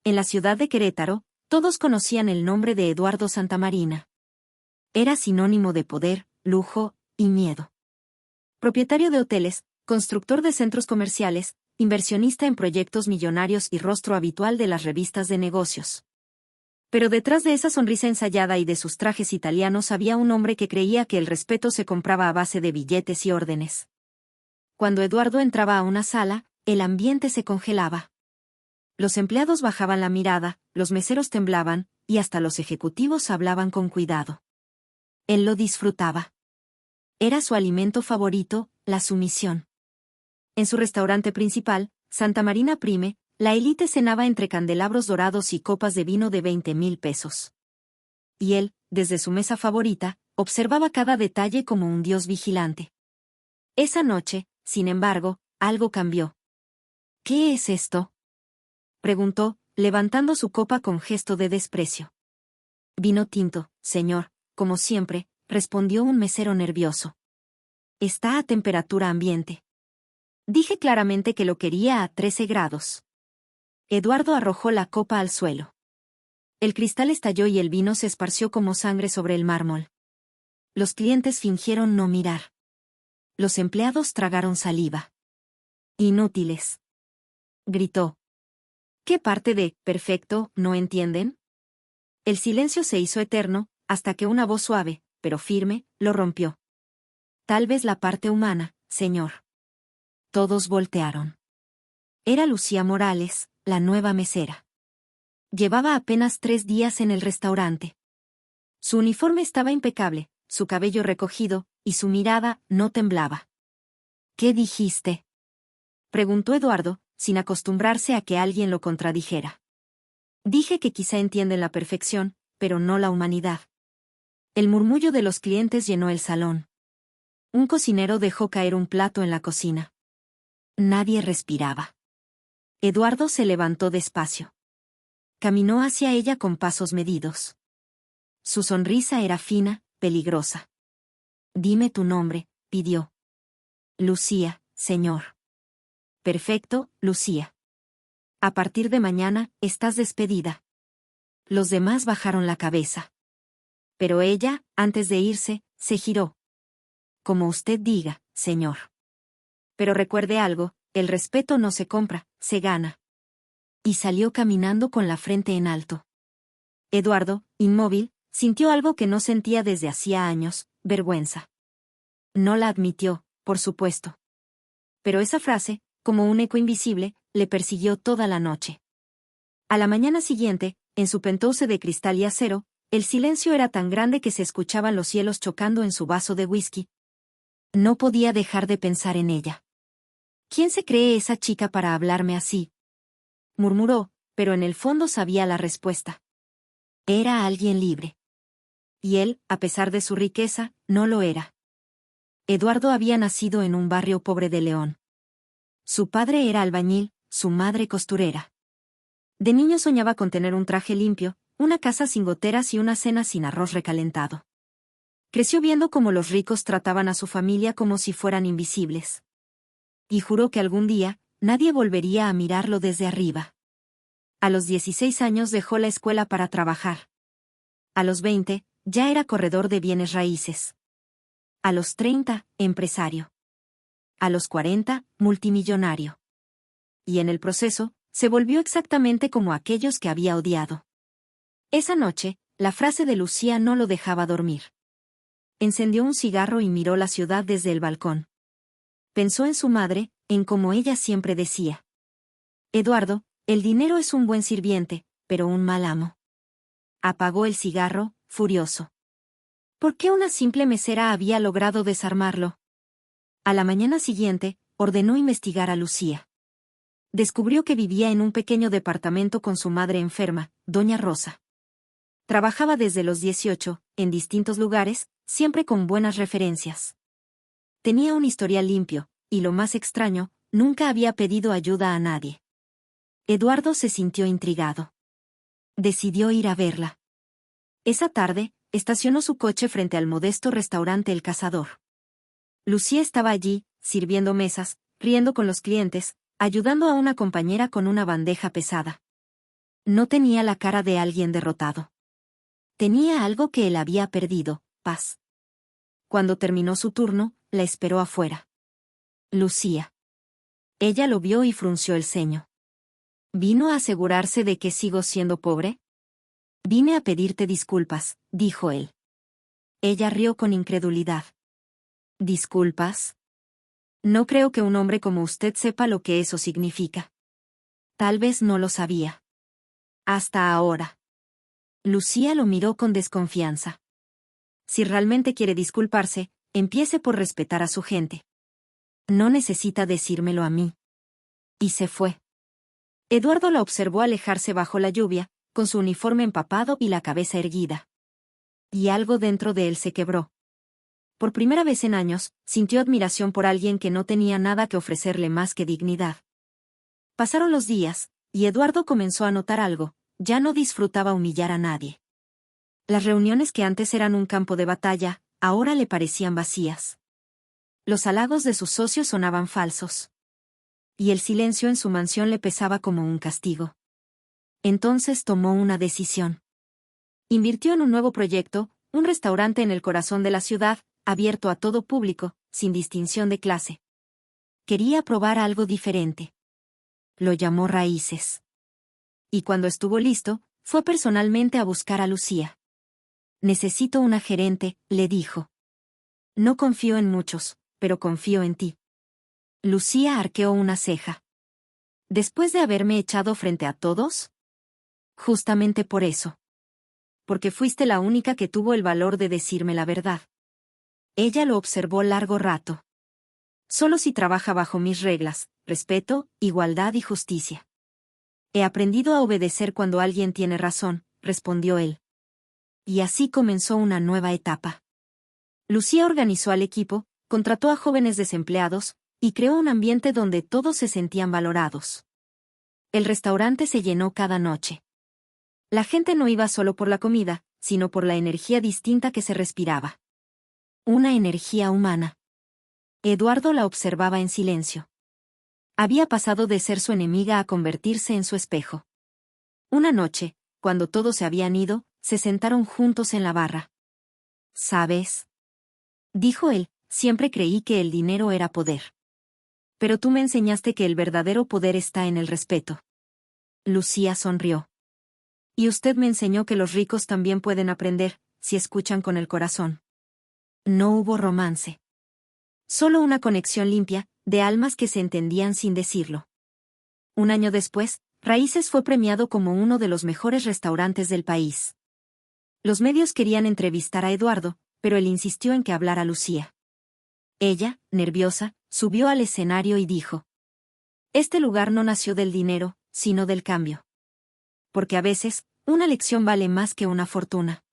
En la ciudad de Querétaro, todos conocían el nombre de Eduardo Santamarina. Era sinónimo de poder, lujo y miedo. Propietario de hoteles, constructor de centros comerciales, inversionista en proyectos millonarios y rostro habitual de las revistas de negocios. Pero detrás de esa sonrisa ensayada y de sus trajes italianos había un hombre que creía que el respeto se compraba a base de billetes y órdenes. Cuando Eduardo entraba a una sala, el ambiente se congelaba. Los empleados bajaban la mirada, los meseros temblaban, y hasta los ejecutivos hablaban con cuidado. Él lo disfrutaba. Era su alimento favorito, la sumisión. En su restaurante principal, Santamarina Prime, la élite cenaba entre candelabros dorados y copas de vino de 20,000 pesos. Y él, desde su mesa favorita, observaba cada detalle como un dios vigilante. Esa noche, sin embargo, algo cambió. ¿Qué es esto?, preguntó, levantando su copa con gesto de desprecio. Vino tinto, señor, como siempre, respondió un mesero nervioso. Está a temperatura ambiente. Dije claramente que lo quería a 13 grados. Eduardo arrojó la copa al suelo. El cristal estalló y el vino se esparció como sangre sobre el mármol. Los clientes fingieron no mirar. Los empleados tragaron saliva. Inútiles, gritó. ¿Qué parte de perfecto no entienden? El silencio se hizo eterno, hasta que una voz suave, pero firme, lo rompió. Tal vez la parte humana, señor. Todos voltearon. Era Lucía Morales, la nueva mesera. Llevaba apenas 3 días en el restaurante. Su uniforme estaba impecable, su cabello recogido, y su mirada no temblaba. ¿Qué dijiste?, preguntó Eduardo, sin acostumbrarse a que alguien lo contradijera. Dije que quizá entienden la perfección, pero no la humanidad. El murmullo de los clientes llenó el salón. Un cocinero dejó caer un plato en la cocina. Nadie respiraba. Eduardo se levantó despacio. Caminó hacia ella con pasos medidos. Su sonrisa era fina, peligrosa. Dime tu nombre, pidió. Lucía, señor. Perfecto, Lucía. A partir de mañana, estás despedida. Los demás bajaron la cabeza. Pero ella, antes de irse, se giró. Como usted diga, señor. Pero recuerde algo, el respeto no se compra, se gana. Y salió caminando con la frente en alto. Eduardo, inmóvil, sintió algo que no sentía desde hacía años, vergüenza. No la admitió, por supuesto. Pero esa frase, como un eco invisible, le persiguió toda la noche. A la mañana siguiente, en su penthouse de cristal y acero, el silencio era tan grande que se escuchaban los hielos chocando en su vaso de whisky. No podía dejar de pensar en ella. ¿Quién se cree esa chica para hablarme así?, murmuró, pero en el fondo sabía la respuesta. Era alguien libre. Y él, a pesar de su riqueza, no lo era. Eduardo había nacido en un barrio pobre de León. Su padre era albañil, su madre costurera. De niño soñaba con tener un traje limpio, una casa sin goteras y una cena sin arroz recalentado. Creció viendo cómo los ricos trataban a su familia como si fueran invisibles. Y juró que algún día, nadie volvería a mirarlo desde arriba. A los 16 años dejó la escuela para trabajar. A los 20, ya era corredor de bienes raíces. A los 30, empresario. A los 40, multimillonario. Y en el proceso, se volvió exactamente como aquellos que había odiado. Esa noche, la frase de Lucía no lo dejaba dormir. Encendió un cigarro y miró la ciudad desde el balcón. Pensó en su madre, en como ella siempre decía. Eduardo, el dinero es un buen sirviente, pero un mal amo. Apagó el cigarro, furioso. ¿Por qué una simple mesera había logrado desarmarlo? A la mañana siguiente, ordenó investigar a Lucía. Descubrió que vivía en un pequeño departamento con su madre enferma, doña Rosa. Trabajaba desde los 18, en distintos lugares, siempre con buenas referencias. Tenía un historial limpio, y lo más extraño, nunca había pedido ayuda a nadie. Eduardo se sintió intrigado. Decidió ir a verla. Esa tarde, estacionó su coche frente al modesto restaurante El Cazador. Lucía estaba allí, sirviendo mesas, riendo con los clientes, ayudando a una compañera con una bandeja pesada. No tenía la cara de alguien derrotado. Tenía algo que él había perdido, paz. Cuando terminó su turno, la esperó afuera. Lucía. Ella lo vio y frunció el ceño. ¿Vino a asegurarse de que sigo siendo pobre? Vine a pedirte disculpas, dijo él. Ella rió con incredulidad. ¿Disculpas? No creo que un hombre como usted sepa lo que eso significa. Tal vez no lo sabía. Hasta ahora. Lucía lo miró con desconfianza. Si realmente quiere disculparse, empiece por respetar a su gente. No necesita decírmelo a mí. Y se fue. Eduardo la observó alejarse bajo la lluvia, con su uniforme empapado y la cabeza erguida. Y algo dentro de él se quebró. Por primera vez en años, sintió admiración por alguien que no tenía nada que ofrecerle más que dignidad. Pasaron los días, y Eduardo comenzó a notar algo: ya no disfrutaba humillar a nadie. Las reuniones que antes eran un campo de batalla, ahora le parecían vacías. Los halagos de sus socios sonaban falsos. Y el silencio en su mansión le pesaba como un castigo. Entonces tomó una decisión. Invirtió en un nuevo proyecto, un restaurante en el corazón de la ciudad, abierto a todo público, sin distinción de clase. Quería probar algo diferente. Lo llamó Raíces. Y cuando estuvo listo, fue personalmente a buscar a Lucía. Necesito una gerente, le dijo. No confío en muchos, pero confío en ti. Lucía arqueó una ceja. ¿Después de haberme echado frente a todos? Justamente por eso. Porque fuiste la única que tuvo el valor de decirme la verdad. Ella lo observó largo rato. Solo si trabaja bajo mis reglas, respeto, igualdad y justicia. He aprendido a obedecer cuando alguien tiene razón, respondió él. Y así comenzó una nueva etapa. Lucía organizó al equipo, contrató a jóvenes desempleados, y creó un ambiente donde todos se sentían valorados. El restaurante se llenó cada noche. La gente no iba solo por la comida, sino por la energía distinta que se respiraba. Una energía humana. Eduardo la observaba en silencio. Había pasado de ser su enemiga a convertirse en su espejo. Una noche, cuando todos se habían ido, se sentaron juntos en la barra. ¿Sabes? Dijo él, siempre creí que el dinero era poder. Pero tú me enseñaste que el verdadero poder está en el respeto. Lucía sonrió. Y usted me enseñó que los ricos también pueden aprender, si escuchan con el corazón. No hubo romance. Solo una conexión limpia, de almas que se entendían sin decirlo. Un año después, Raíces fue premiado como uno de los mejores restaurantes del país. Los medios querían entrevistar a Eduardo, pero él insistió en que hablara Lucía. Ella, nerviosa, subió al escenario y dijo: Este lugar no nació del dinero, sino del cambio. Porque a veces, una lección vale más que una fortuna.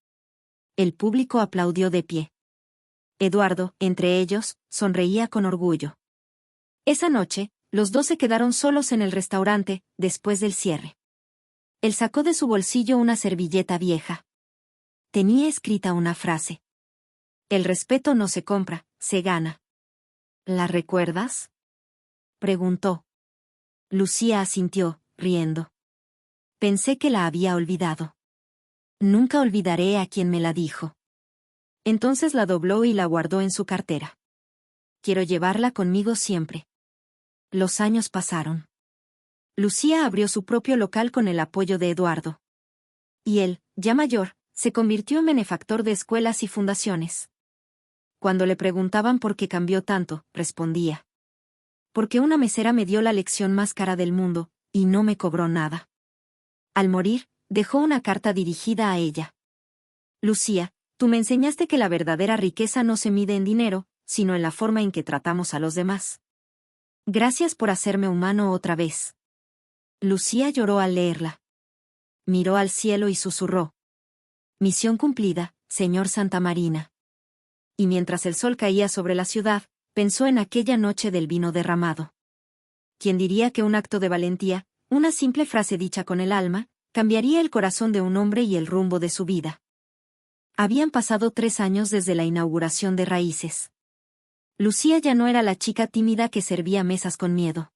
El público aplaudió de pie. Eduardo, entre ellos, sonreía con orgullo. Esa noche, los dos se quedaron solos en el restaurante, después del cierre. Él sacó de su bolsillo una servilleta vieja. Tenía escrita una frase. El respeto no se compra, se gana. ¿La recuerdas? Preguntó. Lucía asintió, riendo. Pensé que la había olvidado. Nunca olvidaré a quien me la dijo. Entonces la dobló y la guardó en su cartera. Quiero llevarla conmigo siempre. Los años pasaron. Lucía abrió su propio local con el apoyo de Eduardo. Y él, ya mayor, se convirtió en benefactor de escuelas y fundaciones. Cuando le preguntaban por qué cambió tanto, respondía: Porque una mesera me dio la lección más cara del mundo, y no me cobró nada. Al morir, dejó una carta dirigida a ella. Lucía, tú me enseñaste que la verdadera riqueza no se mide en dinero, sino en la forma en que tratamos a los demás. Gracias por hacerme humano otra vez. Lucía lloró al leerla. Miró al cielo y susurró: Misión cumplida, señor Santamarina. Y mientras el sol caía sobre la ciudad, pensó en aquella noche del vino derramado. ¿Quién diría que un acto de valentía, una simple frase dicha con el alma, cambiaría el corazón de un hombre y el rumbo de su vida? Habían pasado 3 años desde la inauguración de Raíces. Lucía ya no era la chica tímida que servía mesas con miedo.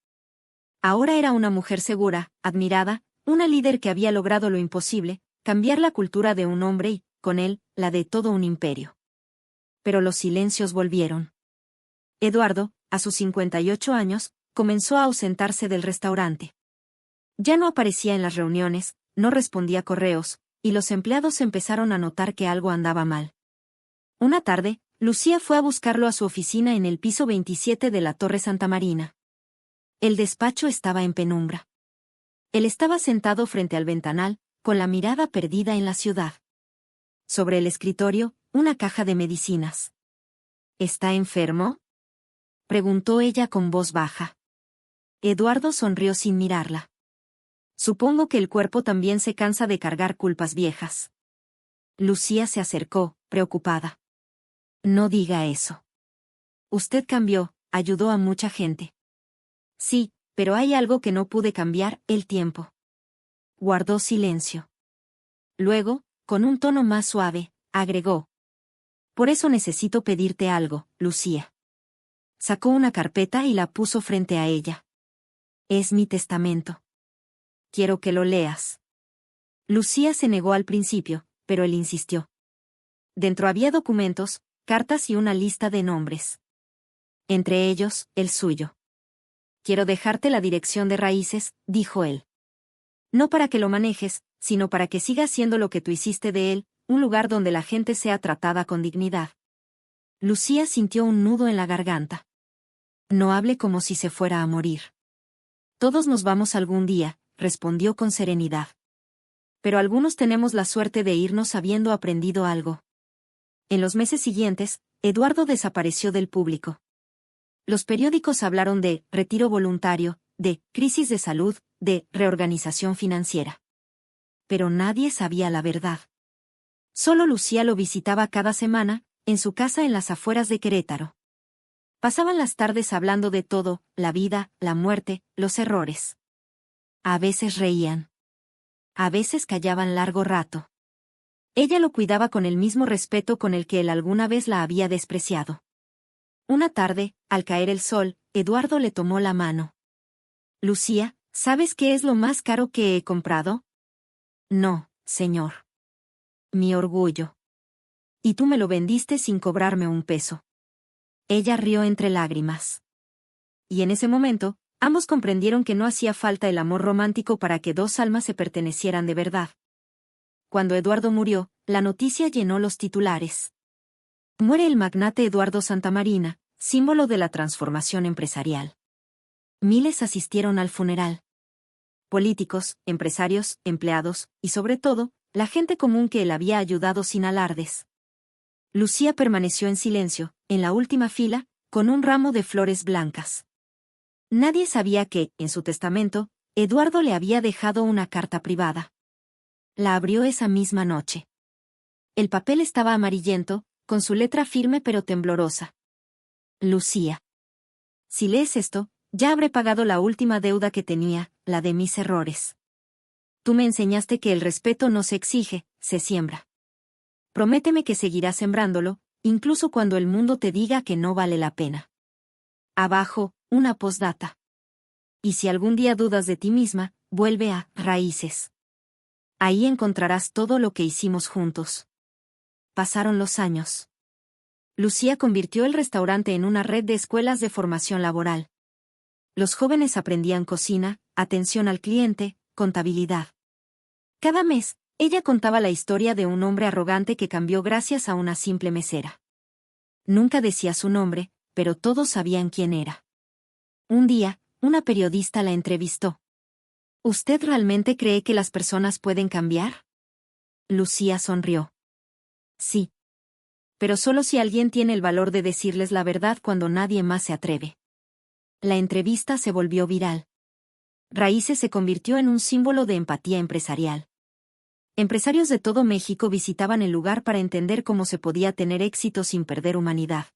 Ahora era una mujer segura, admirada, una líder que había logrado lo imposible, cambiar la cultura de un hombre y, con él, la de todo un imperio. Pero los silencios volvieron. Eduardo, a sus 58 años, comenzó a ausentarse del restaurante. Ya no aparecía en las reuniones, no respondía correos, y los empleados empezaron a notar que algo andaba mal. Una tarde, Lucía fue a buscarlo a su oficina en el piso 27 de la Torre Santa Marina. El despacho estaba en penumbra. Él estaba sentado frente al ventanal, con la mirada perdida en la ciudad. Sobre el escritorio, una caja de medicinas. ¿Está enfermo?, preguntó ella con voz baja. Eduardo sonrió sin mirarla. Supongo que el cuerpo también se cansa de cargar culpas viejas. Lucía se acercó, preocupada. No diga eso. Usted cambió, ayudó a mucha gente. Sí, pero hay algo que no pude cambiar, el tiempo. Guardó silencio. Luego, con un tono más suave, agregó. Por eso necesito pedirte algo, Lucía. Sacó una carpeta y la puso frente a ella. Es mi testamento. Quiero que lo leas. Lucía se negó al principio, pero él insistió. Dentro había documentos, cartas y una lista de nombres. Entre ellos, el suyo. Quiero dejarte la dirección de Raíces, dijo él. No para que lo manejes, sino para que siga siendo lo que tú hiciste de él, un lugar donde la gente sea tratada con dignidad. Lucía sintió un nudo en la garganta. No hable como si se fuera a morir. Todos nos vamos algún día, respondió con serenidad. Pero algunos tenemos la suerte de irnos habiendo aprendido algo. En los meses siguientes, Eduardo desapareció del público. Los periódicos hablaron de retiro voluntario, de crisis de salud, de reorganización financiera. Pero nadie sabía la verdad. Solo Lucía lo visitaba cada semana, en su casa en las afueras de Querétaro. Pasaban las tardes hablando de todo, la vida, la muerte, los errores. A veces reían. A veces callaban largo rato. Ella lo cuidaba con el mismo respeto con el que él alguna vez la había despreciado. Una tarde, al caer el sol, Eduardo le tomó la mano. Lucía, ¿sabes qué es lo más caro que he comprado? No, señor. Mi orgullo. Y tú me lo vendiste sin cobrarme un peso. Ella rió entre lágrimas. Y en ese momento, ambos comprendieron que no hacía falta el amor romántico para que dos almas se pertenecieran de verdad. Cuando Eduardo murió, la noticia llenó los titulares. Muere el magnate Eduardo Santamarina, símbolo de la transformación empresarial. Miles asistieron al funeral. Políticos, empresarios, empleados, y sobre todo, la gente común que él había ayudado sin alardes. Lucía permaneció en silencio, en la última fila, con un ramo de flores blancas. Nadie sabía que, en su testamento, Eduardo le había dejado una carta privada. La abrió esa misma noche. El papel estaba amarillento, con su letra firme pero temblorosa. Lucía. Si lees esto, ya habré pagado la última deuda que tenía, la de mis errores. Tú me enseñaste que el respeto no se exige, se siembra. Prométeme que seguirás sembrándolo, incluso cuando el mundo te diga que no vale la pena. Abajo, una postdata. Y si algún día dudas de ti misma, vuelve a Raíces. Ahí encontrarás todo lo que hicimos juntos. Pasaron los años. Lucía convirtió el restaurante en una red de escuelas de formación laboral. Los jóvenes aprendían cocina, atención al cliente, contabilidad. Cada mes, ella contaba la historia de un hombre arrogante que cambió gracias a una simple mesera. Nunca decía su nombre, pero todos sabían quién era. Un día, una periodista la entrevistó. ¿Usted realmente cree que las personas pueden cambiar? Lucía sonrió. Sí. Pero solo si alguien tiene el valor de decirles la verdad cuando nadie más se atreve. La entrevista se volvió viral. Raíces se convirtió en un símbolo de empatía empresarial. Empresarios de todo México visitaban el lugar para entender cómo se podía tener éxito sin perder humanidad.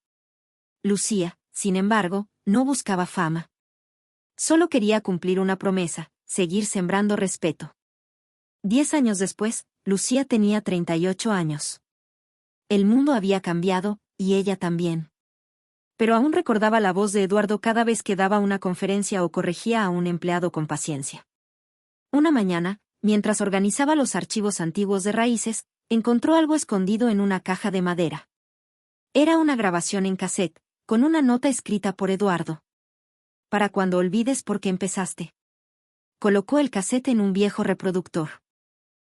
Lucía, sin embargo, no buscaba fama. Solo quería cumplir una promesa, seguir sembrando respeto. 10 años después, Lucía tenía 38 años. El mundo había cambiado, y ella también. Pero aún recordaba la voz de Eduardo cada vez que daba una conferencia o corregía a un empleado con paciencia. Una mañana, mientras organizaba los archivos antiguos de Raíces, encontró algo escondido en una caja de madera. Era una grabación en cassette, con una nota escrita por Eduardo. Para cuando olvides por qué empezaste. Colocó el cassette en un viejo reproductor.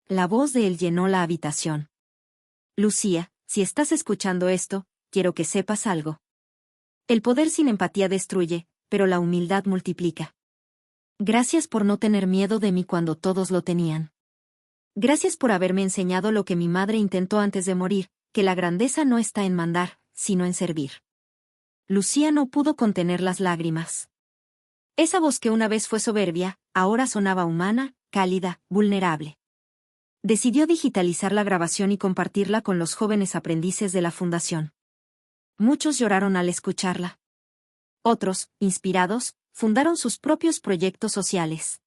La voz de él llenó la habitación. Lucía, si estás escuchando esto, quiero que sepas algo. El poder sin empatía destruye, pero la humildad multiplica. Gracias por no tener miedo de mí cuando todos lo tenían. Gracias por haberme enseñado lo que mi madre intentó antes de morir, que la grandeza no está en mandar, sino en servir. Lucía no pudo contener las lágrimas. Esa voz que una vez fue soberbia, ahora sonaba humana, cálida, vulnerable. Decidió digitalizar la grabación y compartirla con los jóvenes aprendices de la fundación. Muchos lloraron al escucharla. Otros, inspirados, fundaron sus propios proyectos sociales.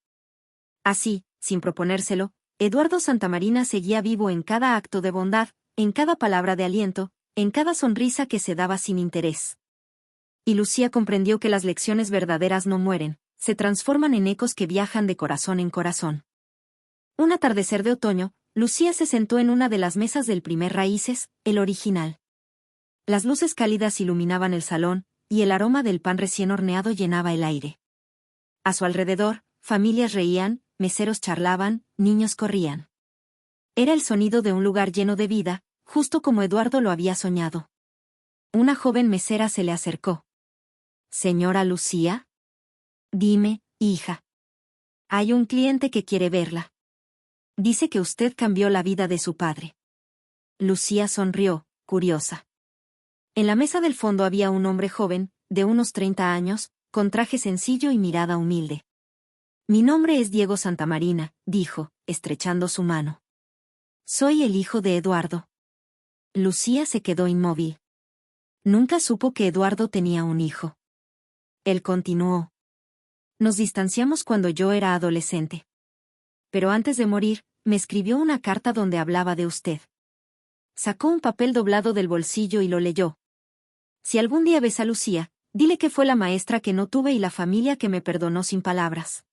Así, sin proponérselo, Eduardo Santamarina seguía vivo en cada acto de bondad, en cada palabra de aliento, en cada sonrisa que se daba sin interés. Y Lucía comprendió que las lecciones verdaderas no mueren, se transforman en ecos que viajan de corazón en corazón. Un atardecer de otoño, Lucía se sentó en una de las mesas del primer Raíces, el original. Las luces cálidas iluminaban el salón, y el aroma del pan recién horneado llenaba el aire. A su alrededor, familias reían, meseros charlaban, niños corrían. Era el sonido de un lugar lleno de vida, justo como Eduardo lo había soñado. Una joven mesera se le acercó. «¿Señora Lucía?» «Dime, hija. Hay un cliente que quiere verla. Dice que usted cambió la vida de su padre». Lucía sonrió, curiosa. En la mesa del fondo había un hombre joven, de unos 30 años, con traje sencillo y mirada humilde. «Mi nombre es Diego Santamarina», dijo, estrechando su mano. «Soy el hijo de Eduardo». Lucía se quedó inmóvil. Nunca supo que Eduardo tenía un hijo. Él continuó. «Nos distanciamos cuando yo era adolescente. Pero antes de morir, me escribió una carta donde hablaba de usted». Sacó un papel doblado del bolsillo y lo leyó. «Si algún día ves a Lucía, dile que fue la maestra que no tuve y la familia que me perdonó sin palabras».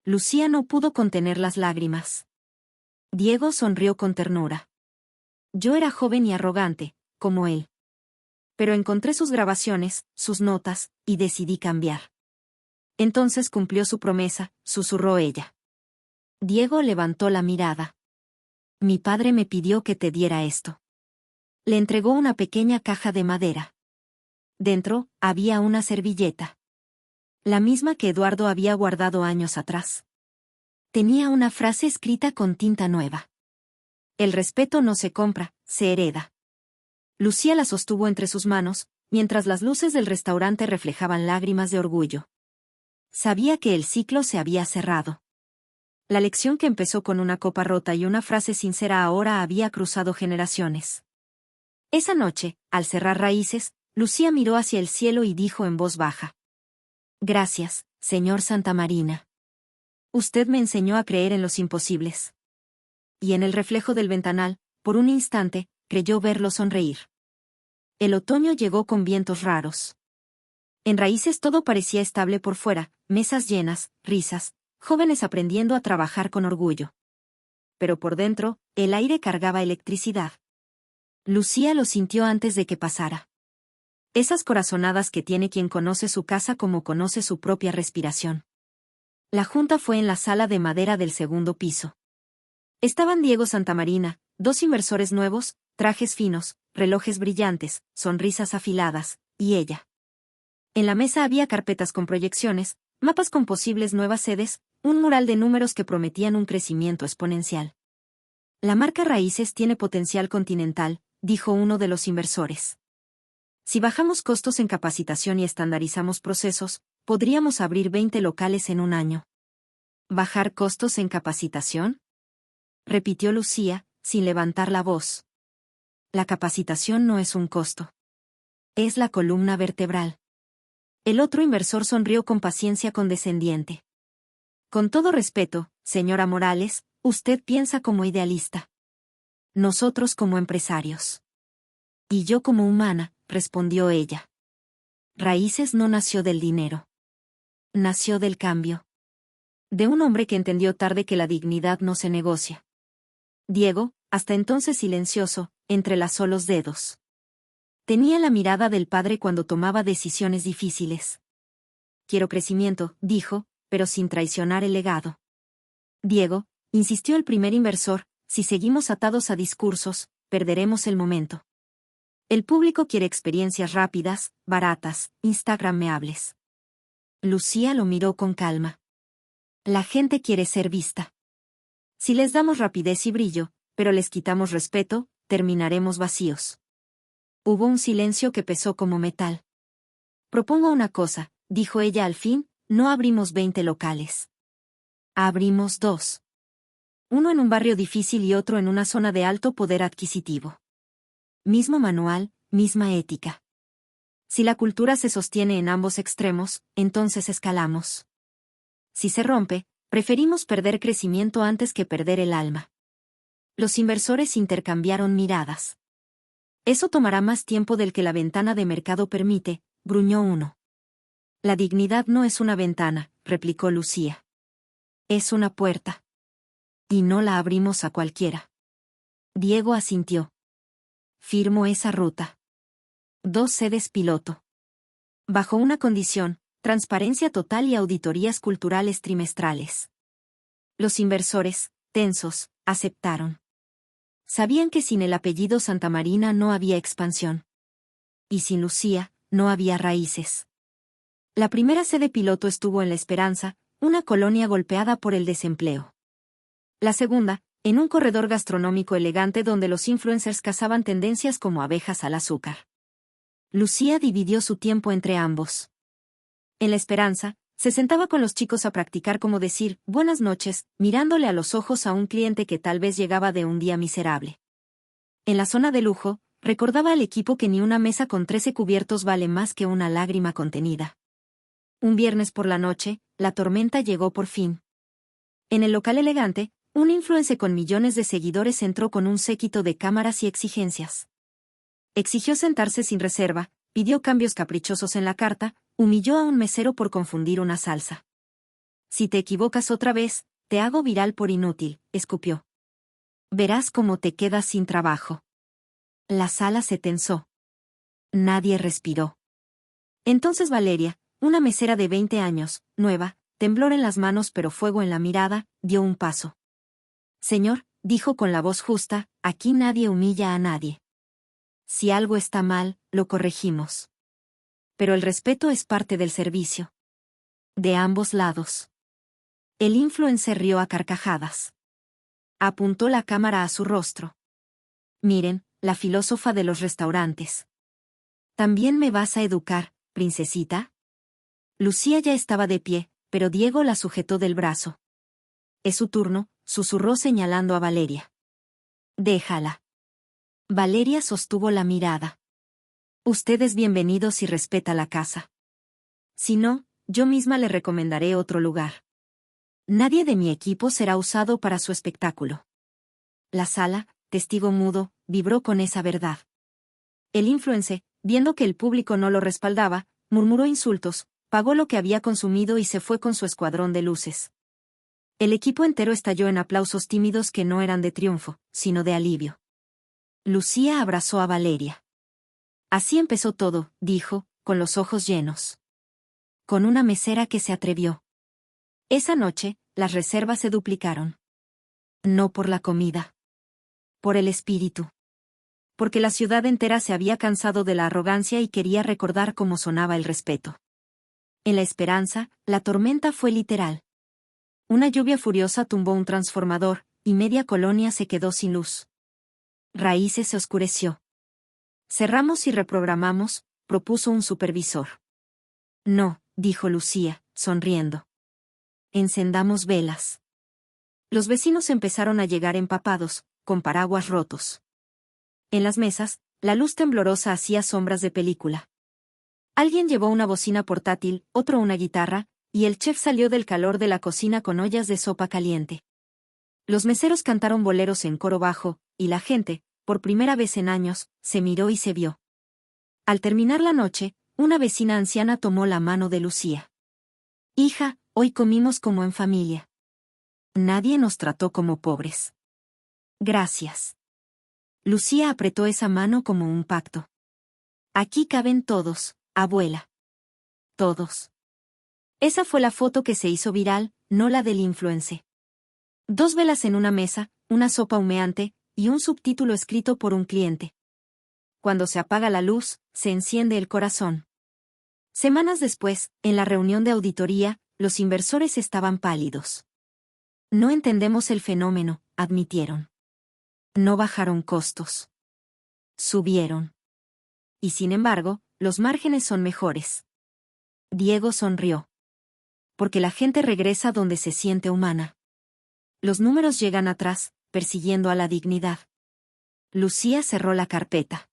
Lucía no pudo contener las lágrimas. Diego sonrió con ternura. «Yo era joven y arrogante, como él. Pero encontré sus grabaciones, sus notas, y decidí cambiar». «Entonces cumplió su promesa», susurró ella. Diego levantó la mirada. «Mi padre me pidió que te diera esto». Le entregó una pequeña caja de madera. Dentro, había una servilleta. La misma que Eduardo había guardado años atrás. Tenía una frase escrita con tinta nueva. «El respeto no se compra, se hereda». Lucía la sostuvo entre sus manos, mientras las luces del restaurante reflejaban lágrimas de orgullo. Sabía que el ciclo se había cerrado. La lección que empezó con una copa rota y una frase sincera ahora había cruzado generaciones. Esa noche, al cerrar Raíces, Lucía miró hacia el cielo y dijo en voz baja: «Gracias, señor Santamarina. Usted me enseñó a creer en los imposibles». Y en el reflejo del ventanal, por un instante, creyó verlo sonreír. El otoño llegó con vientos raros. En Raíces todo parecía estable por fuera, mesas llenas, risas, jóvenes aprendiendo a trabajar con orgullo. Pero por dentro, el aire cargaba electricidad. Lucía lo sintió antes de que pasara. Esas corazonadas que tiene quien conoce su casa como conoce su propia respiración. La junta fue en la sala de madera del segundo piso. Estaban Diego Santamarina, dos inversores nuevos, trajes finos, relojes brillantes, sonrisas afiladas, y ella. En la mesa había carpetas con proyecciones, mapas con posibles nuevas sedes, un mural de números que prometían un crecimiento exponencial. «La marca Raíces tiene potencial continental», dijo uno de los inversores. «Si bajamos costos en capacitación y estandarizamos procesos, podríamos abrir 20 locales en un año». «¿Bajar costos en capacitación?», repitió Lucía, sin levantar la voz. «La capacitación no es un costo. Es la columna vertebral». El otro inversor sonrió con paciencia condescendiente. «Con todo respeto, señora Morales, usted piensa como idealista. Nosotros como empresarios». «Y yo como humana», respondió ella. Raíces no nació del dinero. Nació del cambio. De un hombre que entendió tarde que la dignidad no se negocia. Diego, hasta entonces silencioso, entrelazó los dedos. Tenía la mirada del padre cuando tomaba decisiones difíciles. Quiero crecimiento, dijo, pero sin traicionar el legado. Diego, insistió el primer inversor, si seguimos atados a discursos, perderemos el momento. El público quiere experiencias rápidas, baratas, instagrameables. Lucía lo miró con calma. La gente quiere ser vista. Si les damos rapidez y brillo, pero les quitamos respeto, terminaremos vacíos. Hubo un silencio que pesó como metal. Propongo una cosa, dijo ella al fin, no abrimos 20 locales. Abrimos 2. Uno en un barrio difícil y otro en una zona de alto poder adquisitivo. Mismo manual, misma ética. Si la cultura se sostiene en ambos extremos, entonces escalamos. Si se rompe, preferimos perder crecimiento antes que perder el alma. Los inversores intercambiaron miradas. Eso tomará más tiempo del que la ventana de mercado permite, gruñó uno. La dignidad no es una ventana, replicó Lucía. Es una puerta. Y no la abrimos a cualquiera. Diego asintió. Firmo esa ruta. 2 sedes piloto. Bajo una condición, transparencia total y auditorías culturales trimestrales. Los inversores, tensos, aceptaron. Sabían que sin el apellido Santamarina no había expansión. Y sin Lucía, no había raíces. La primera sede piloto estuvo en La Esperanza, una colonia golpeada por el desempleo. La segunda, en un corredor gastronómico elegante donde los influencers cazaban tendencias como abejas al azúcar. Lucía dividió su tiempo entre ambos. En La Esperanza, se sentaba con los chicos a practicar cómo decir buenas noches, mirándole a los ojos a un cliente que tal vez llegaba de un día miserable. En la zona de lujo, recordaba al equipo que ni una mesa con 13 cubiertos vale más que una lágrima contenida. Un viernes por la noche, la tormenta llegó por fin. En el local elegante, un influencer con millones de seguidores entró con un séquito de cámaras y exigencias. Exigió sentarse sin reserva, pidió cambios caprichosos en la carta, humilló a un mesero por confundir una salsa. Si te equivocas otra vez, te hago viral por inútil, escupió. Verás cómo te quedas sin trabajo. La sala se tensó. Nadie respiró. Entonces Valeria, una mesera de 20 años, nueva, temblor en las manos pero fuego en la mirada, dio un paso. Señor, dijo con la voz justa, aquí nadie humilla a nadie. Si algo está mal, lo corregimos. Pero el respeto es parte del servicio. De ambos lados. El influencer rió a carcajadas. Apuntó la cámara a su rostro. Miren, la filósofa de los restaurantes. ¿También me vas a educar, princesita? Lucía ya estaba de pie, pero Diego la sujetó del brazo. Es su turno, susurró señalando a Valeria. Déjala. Valeria sostuvo la mirada. Usted es bienvenido si respeta la casa. Si no, yo misma le recomendaré otro lugar. Nadie de mi equipo será usado para su espectáculo. La sala, testigo mudo, vibró con esa verdad. El influencer, viendo que el público no lo respaldaba, murmuró insultos, pagó lo que había consumido y se fue con su escuadrón de luces. El equipo entero estalló en aplausos tímidos que no eran de triunfo, sino de alivio. Lucía abrazó a Valeria. Así empezó todo, dijo, con los ojos llenos. Con una mesera que se atrevió. Esa noche, las reservas se duplicaron. No por la comida. Por el espíritu. Porque la ciudad entera se había cansado de la arrogancia y quería recordar cómo sonaba el respeto. En La Esperanza, la tormenta fue literal. Una lluvia furiosa tumbó un transformador, y media colonia se quedó sin luz. Raíces se oscureció. Cerramos y reprogramamos, propuso un supervisor. No, dijo Lucía, sonriendo. Encendamos velas. Los vecinos empezaron a llegar empapados, con paraguas rotos. En las mesas, la luz temblorosa hacía sombras de película. Alguien llevó una bocina portátil, otro una guitarra, y el chef salió del calor de la cocina con ollas de sopa caliente. Los meseros cantaron boleros en coro bajo, y la gente, por primera vez en años, se miró y se vio. Al terminar la noche, una vecina anciana tomó la mano de Lucía. Hija, Hoy comimos como en familia. Nadie nos trató como pobres. Gracias. Lucía apretó esa mano como un pacto. Aquí caben todos, abuela. Todos. Esa fue la foto que se hizo viral, no la del influencer. 2 velas en una mesa, una sopa humeante, y un subtítulo escrito por un cliente. Cuando se apaga la luz, se enciende el corazón. Semanas después, en la reunión de auditoría, los inversores estaban pálidos. No entendemos el fenómeno, admitieron. No bajaron costos. Subieron. Y sin embargo, los márgenes son mejores. Diego sonrió. Porque la gente regresa donde se siente humana. Los números llegan atrás, persiguiendo a la dignidad. Lucía cerró la carpeta.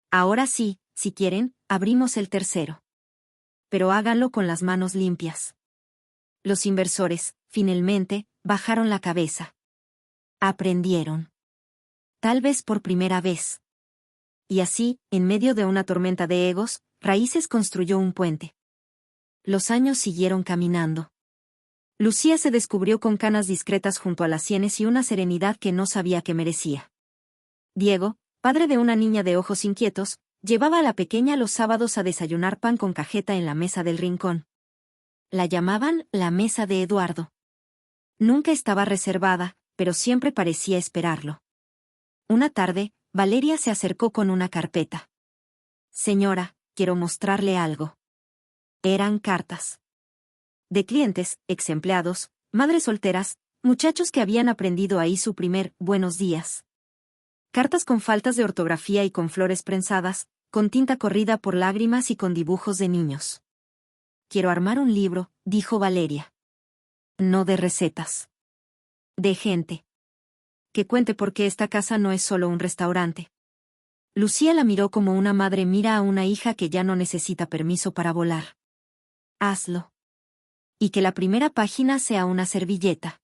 Ahora sí, si quieren, abrimos el tercero. Pero háganlo con las manos limpias. Los inversores, finalmente, bajaron la cabeza. Aprendieron. Tal vez por primera vez. Y así, en medio de una tormenta de egos, Raíces construyó un puente. Los años siguieron caminando. Lucía se descubrió con canas discretas junto a las sienes y una serenidad que no sabía que merecía. Diego, padre de una niña de ojos inquietos, llevaba a la pequeña los sábados a desayunar pan con cajeta en la mesa del rincón. La llamaban la mesa de Eduardo. Nunca estaba reservada, pero siempre parecía esperarlo. Una tarde, Valeria se acercó con una carpeta. Señora, quiero mostrarle algo. Eran cartas. De clientes, ex empleados, madres solteras, muchachos que habían aprendido ahí su primer buenos días. Cartas con faltas de ortografía y con flores prensadas, con tinta corrida por lágrimas y con dibujos de niños. Quiero armar un libro, dijo Valeria. No de recetas. De gente. Que cuente por qué esta casa no es solo un restaurante. Lucía la miró como una madre mira a una hija que ya no necesita permiso para volar. Hazlo. Y que la primera página sea una servilleta.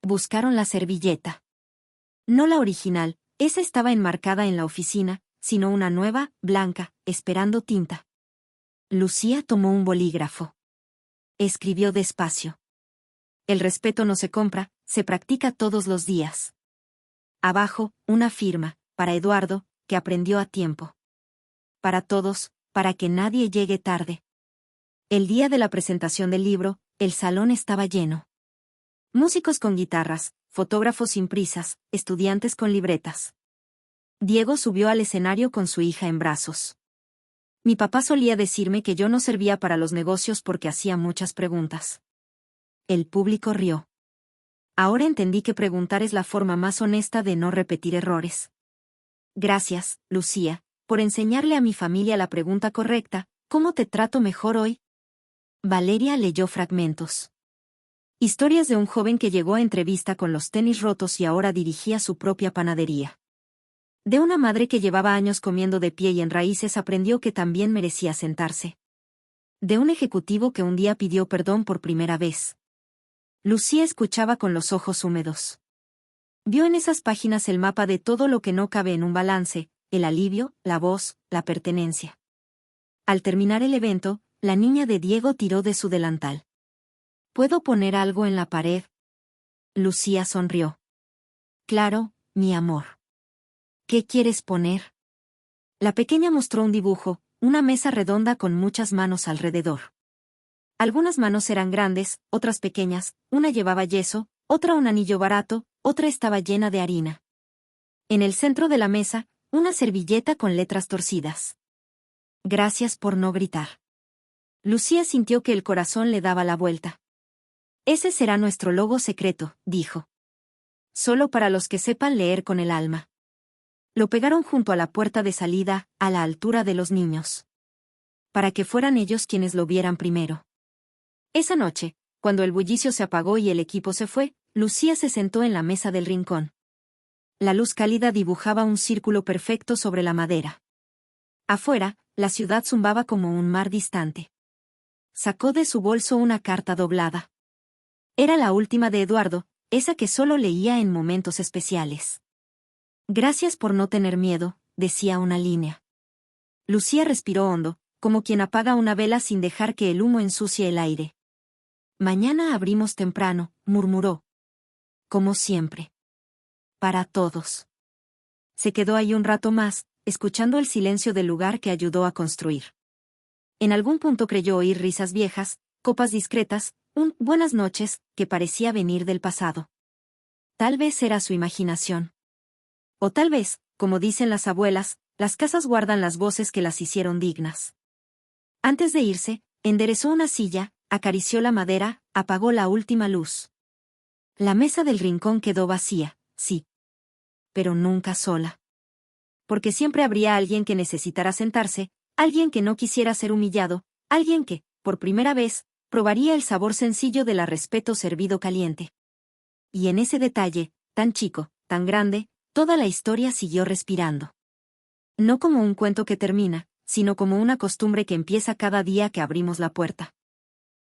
Buscaron la servilleta. No la original, esa estaba enmarcada en la oficina, sino una nueva, blanca, esperando tinta. Lucía tomó un bolígrafo. Escribió despacio. El respeto no se compra, se practica todos los días. Abajo, una firma, para Eduardo, que aprendió a tiempo. Para todos, para que nadie llegue tarde. El día de la presentación del libro, el salón estaba lleno. Músicos con guitarras, fotógrafos sin prisas, estudiantes con libretas. Diego subió al escenario con su hija en brazos. Mi papá solía decirme que yo no servía para los negocios porque hacía muchas preguntas. El público rió. Ahora entendí que preguntar es la forma más honesta de no repetir errores. Gracias, Lucía, por enseñarle a mi familia la pregunta correcta, ¿cómo te trato mejor hoy? Valeria leyó fragmentos. Historias de un joven que llegó a entrevista con los tenis rotos y ahora dirigía su propia panadería. De una madre que llevaba años comiendo de pie y en Raíces aprendió que también merecía sentarse. De un ejecutivo que un día pidió perdón por primera vez. Lucía escuchaba con los ojos húmedos. Vio en esas páginas el mapa de todo lo que no cabe en un balance, el alivio, la voz, la pertenencia. Al terminar el evento, la niña de Diego tiró de su delantal. ¿Puedo poner algo en la pared? Lucía sonrió. Claro, mi amor. ¿Qué quieres poner? La pequeña mostró un dibujo, una mesa redonda con muchas manos alrededor. Algunas manos eran grandes, otras pequeñas, una llevaba yeso, otra un anillo barato, otra estaba llena de harina. En el centro de la mesa, una servilleta con letras torcidas. Gracias por no gritar. Lucía sintió que el corazón le daba la vuelta. Ese será nuestro logo secreto, dijo. Solo para los que sepan leer con el alma. Lo pegaron junto a la puerta de salida, a la altura de los niños. Para que fueran ellos quienes lo vieran primero. Esa noche, cuando el bullicio se apagó y el equipo se fue, Lucía se sentó en la mesa del rincón. La luz cálida dibujaba un círculo perfecto sobre la madera. Afuera, la ciudad zumbaba como un mar distante. Sacó de su bolso una carta doblada. Era la última de Eduardo, esa que solo leía en momentos especiales. Gracias por no tener miedo, decía una línea. Lucía respiró hondo, como quien apaga una vela sin dejar que el humo ensucie el aire. Mañana abrimos temprano, murmuró. Como siempre. Para todos. Se quedó ahí un rato más, escuchando el silencio del lugar que ayudó a construir. En algún punto creyó oír risas viejas, copas discretas, un buenas noches que parecía venir del pasado. Tal vez era su imaginación. O tal vez, como dicen las abuelas, las casas guardan las voces que las hicieron dignas. Antes de irse, enderezó una silla, acarició la madera, apagó la última luz. La mesa del rincón quedó vacía, sí. Pero nunca sola. Porque siempre habría alguien que necesitara sentarse, alguien que no quisiera ser humillado, alguien que, por primera vez, probaría el sabor sencillo del respeto servido caliente. Y en ese detalle, tan chico, tan grande, toda la historia siguió respirando. No como un cuento que termina, sino como una costumbre que empieza cada día que abrimos la puerta.